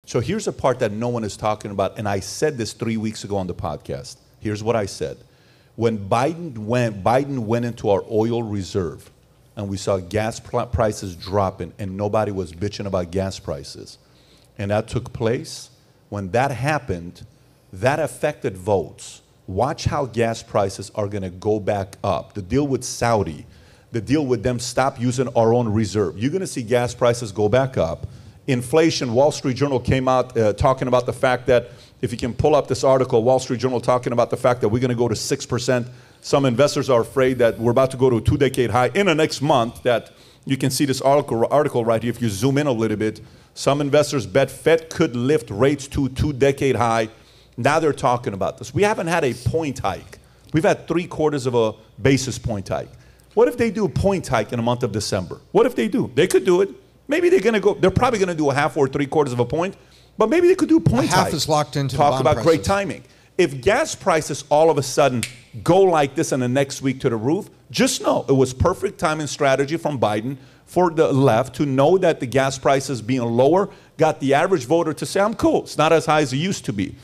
So here's a part that no one is talking about, and I said this 3 weeks ago on the podcast. Here's what I said. When Biden went into our oil reserve, and we saw gas prices dropping, and nobody was bitching about gas prices, and that took place, when that happened, that affected votes. Watch how gas prices are going to go back up. The deal with Saudi, the deal with them stop using our own reserve. You're going to see gas prices go back up. Inflation, Wall Street Journal came out talking about the fact that, if you can pull up this article, Wall Street Journal talking about the fact that we're going to go to 6%. Some investors are afraid that we're about to go to a 2-decade high in the next month. That you can see this article right here. If you zoom in a little bit, some investors bet Fed could lift rates to 2-decade high. Now they're talking about this. We haven't had a point hike. We've had 3/4 of a basis point hike. What if they do a point hike in the month of December? What if they do? They could do it. Maybe they're going to go. They're probably going to do a 1/2 or 3/4 of a point. But maybe they could do a point hike. Half is locked into Talk the bond about prices. great timing. If gas prices all of a sudden go like this in the next week to the roof, just know it was perfect timing strategy from Biden for the left to know that the gas prices being lower got the average voter to say, I'm cool. It's not as high as it used to be.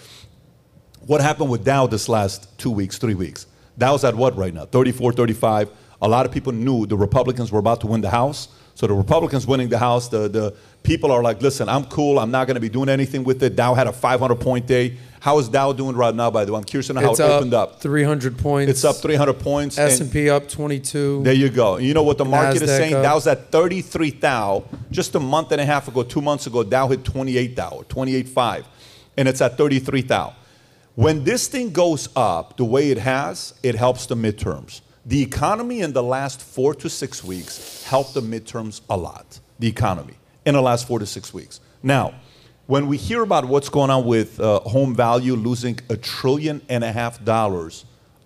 What happened with Dow this last 2 weeks, 3 weeks? Dow's at what right now? 34, 35. A lot of people knew the Republicans were about to win the House. So the Republicans winning the House, the people are like, listen, I'm cool. I'm not going to be doing anything with it. Dow had a 500-point day. How is Dow doing right now, by the way? I'm curious to know how it opened up. 300 points. It's up 300 points. S&P up 22. There you go. You know what the market is saying? Up. Dow's at 33,000. Just a month and a half ago, 2 months ago, Dow hit 28,000, 28.5. And it's at 33,000. When this thing goes up the way it has, it helps the midterms. The economy in the last 4 to 6 weeks helped the midterms a lot. The economy in the last 4 to 6 weeks. Now, when we hear about what's going on with home value losing $1.5 trillion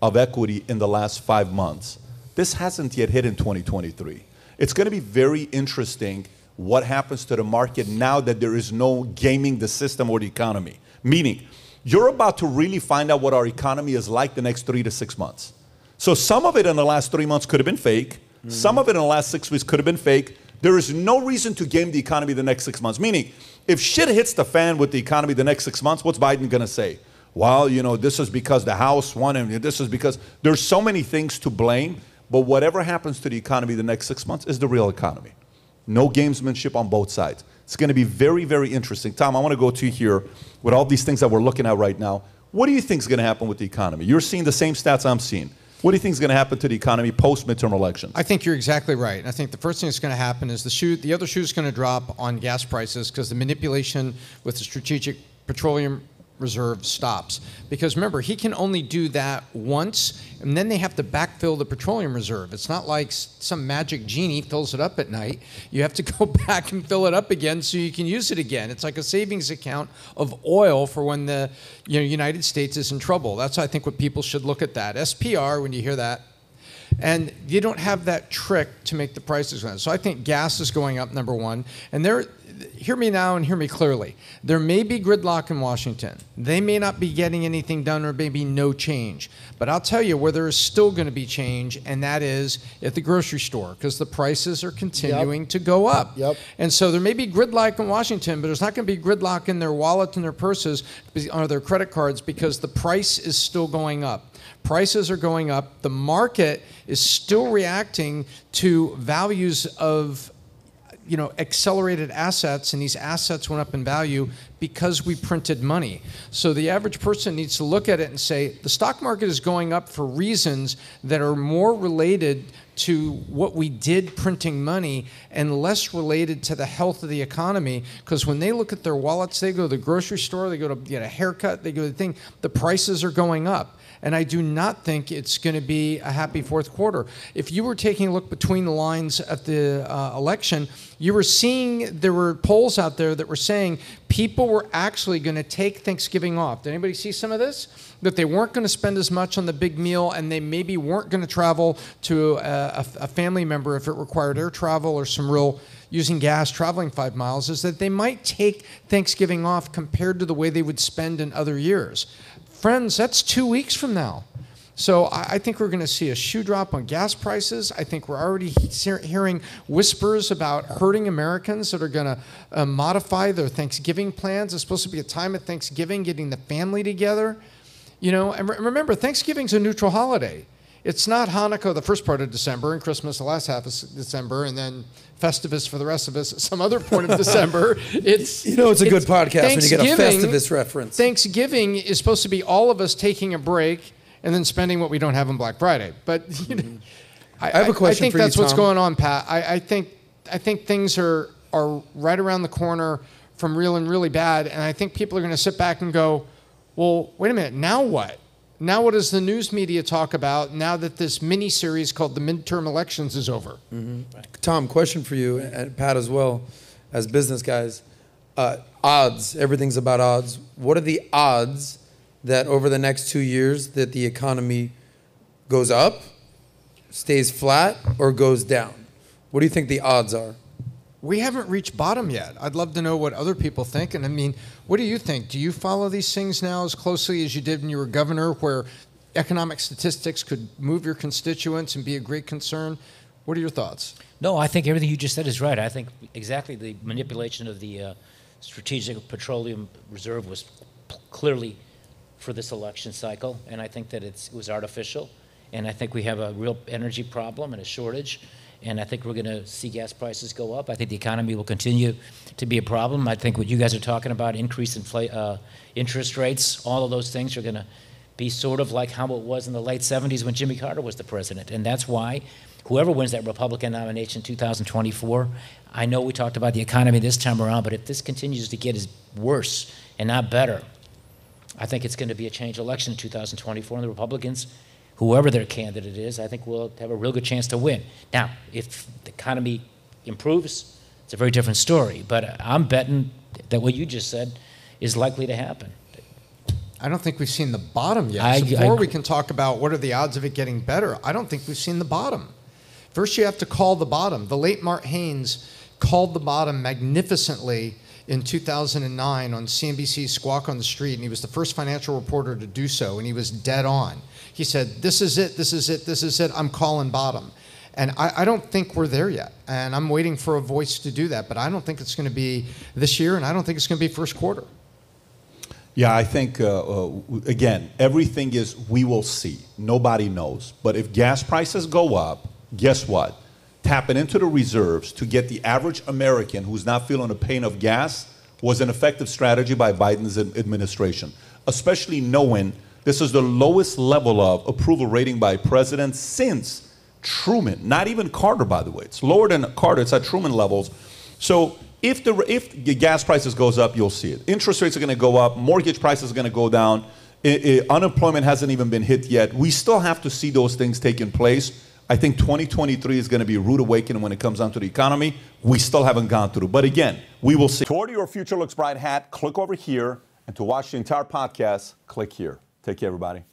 of equity in the last 5 months, this hasn't yet hit in 2023. It's going to be very interesting what happens to the market now that there is no gaming the system or the economy. Meaning, you're about to really find out what our economy is like the next 3 to 6 months. So some of it in the last 3 months could have been fake. Some of it in the last 6 weeks could have been fake. There is no reason to game the economy the next 6 months. Meaning, if shit hits the fan with the economy the next 6 months, what's Biden going to say? Well, you know, this is because the House won, and this is because there's so many things to blame. But whatever happens to the economy the next 6 months is the real economy. No gamesmanship on both sides. It's going to be very, very interesting. Tom, I want to go to you here with all these things that we're looking at right now. What do you think is going to happen with the economy? You're seeing the same stats I'm seeing. What do you think is going to happen to the economy post-midterm elections? I think you're exactly right. I think the first thing that's going to happen is the other shoe is going to drop on gas prices because the manipulation with the Strategic Petroleum Reserve stops. Because remember, he can only do that once, and then they have to backfill the petroleum reserve. It's not like some magic genie fills it up at night. You have to go back and fill it up again so you can use it again. It's like a savings account of oil for when the United States is in trouble. That's, I think, what people should look at that. SPR, when you hear that. And you don't have that trick to make the prices go up. So I think gas is going up, number one. And hear me now and hear me clearly. There may be gridlock in Washington. They may not be getting anything done or maybe no change. But I'll tell you where there is still going to be change, and that is at the grocery store because the prices are continuing to go up. And so there may be gridlock in Washington, but there's not going to be gridlock in their wallets and their purses or their credit cards because the price is still going up. Prices are going up. The market is still reacting to values of accelerated assets, and these assets went up in value because we printed money. So the average person needs to look at it and say, the stock market is going up for reasons that are more related to what we did printing money and less related to the health of the economy. Because when they look at their wallets, they go to the grocery store, they go to get a haircut, they go to the thing, the prices are going up. And I do not think it's going to be a happy fourth quarter. If you were taking a look between the lines at the election, you were seeing there were polls out there that were saying people were actually going to take Thanksgiving off. Did anybody see some of this? That they weren't going to spend as much on the big meal, and they maybe weren't going to travel to a family member if it required air travel or some real using gas traveling 5 miles, is that they might take Thanksgiving off compared to the way they would spend in other years. Friends, that's 2 weeks from now. So I think we're going to see a shoe drop on gas prices. I think we're already hearing whispers about hurting Americans that are going to modify their Thanksgiving plans. It's supposed to be a time of Thanksgiving, getting the family together. You know, and remember, Thanksgiving's a neutral holiday. It's not Hanukkah the first part of December and Christmas the last half of December and then Festivus for the rest of us at some other point of December. It's a good podcast when you get a Festivus reference. Thanksgiving is supposed to be all of us taking a break and then spending what we don't have on Black Friday. But you know, I have a question I think for you, that's what's Tom. going on, Pat. I think things are right around the corner from real and really bad, and I think people are going to sit back and go, well, wait a minute, now what? Now what does the news media talk about now that this mini-series called the midterm elections is over? Mm-hmm. Tom, question for you, and Pat as well, as business guys. Odds, everything's about odds. What are the odds that over the next 2 years that the economy goes up, stays flat, or goes down? What do you think the odds are? We haven't reached bottom yet. I'd love to know what other people think. And I mean, what do you think? Do you follow these things now as closely as you did when you were governor, where economic statistics could move your constituents and be a great concern? What are your thoughts? No, I think everything you just said is right. I think exactly the manipulation of the Strategic Petroleum Reserve was clearly for this election cycle, and I think that it was artificial, and I think we have a real energy problem and a shortage, and I think we're going to see gas prices go up. I think the economy will continue to be a problem. I think what you guys are talking about, increase in interest rates, all of those things are going to be sort of like how it was in the late 70s when Jimmy Carter was the president, and that's why whoever wins that Republican nomination in 2024, I know we talked about the economy this time around, but if this continues to get worse and not better, I think it's going to be a change election in 2024, and the Republicans, whoever their candidate is, I think will have a real good chance to win. Now, if the economy improves, it's a very different story, but I'm betting that what you just said is likely to happen. I don't think we've seen the bottom yet. So before we can talk about what are the odds of it getting better, I don't think we've seen the bottom. First, you have to call the bottom. The late Mark Haynes called the bottom magnificently in 2009 on CNBC's Squawk on the Street, and he was the first financial reporter to do so, and he was dead on. He said, this is it, this is it, this is it, I'm calling bottom. And I don't think we're there yet, and I'm waiting for a voice to do that, but I don't think it's going to be this year, and I don't think it's going to be first quarter. Yeah, I think, again, everything is we will see. Nobody knows. But if gas prices go up, guess what? Tapping into the reserves to get the average American who's not feeling the pain of gas was an effective strategy by Biden's administration, especially knowing this is the lowest level of approval rating by presidents since Truman, not even Carter, by the way. It's lower than Carter. It's at Truman levels. So if the gas prices goes up, you'll see it. Interest rates are going to go up. Mortgage prices are going to go down. Unemployment hasn't even been hit yet. We still have to see those things taking place. I think 2023 is going to be a rude awakening when it comes down to the economy. We still haven't gone through. But again, we will see. To order your Future Looks Bright hat, click over here. And to watch the entire podcast, click here. Take care, everybody.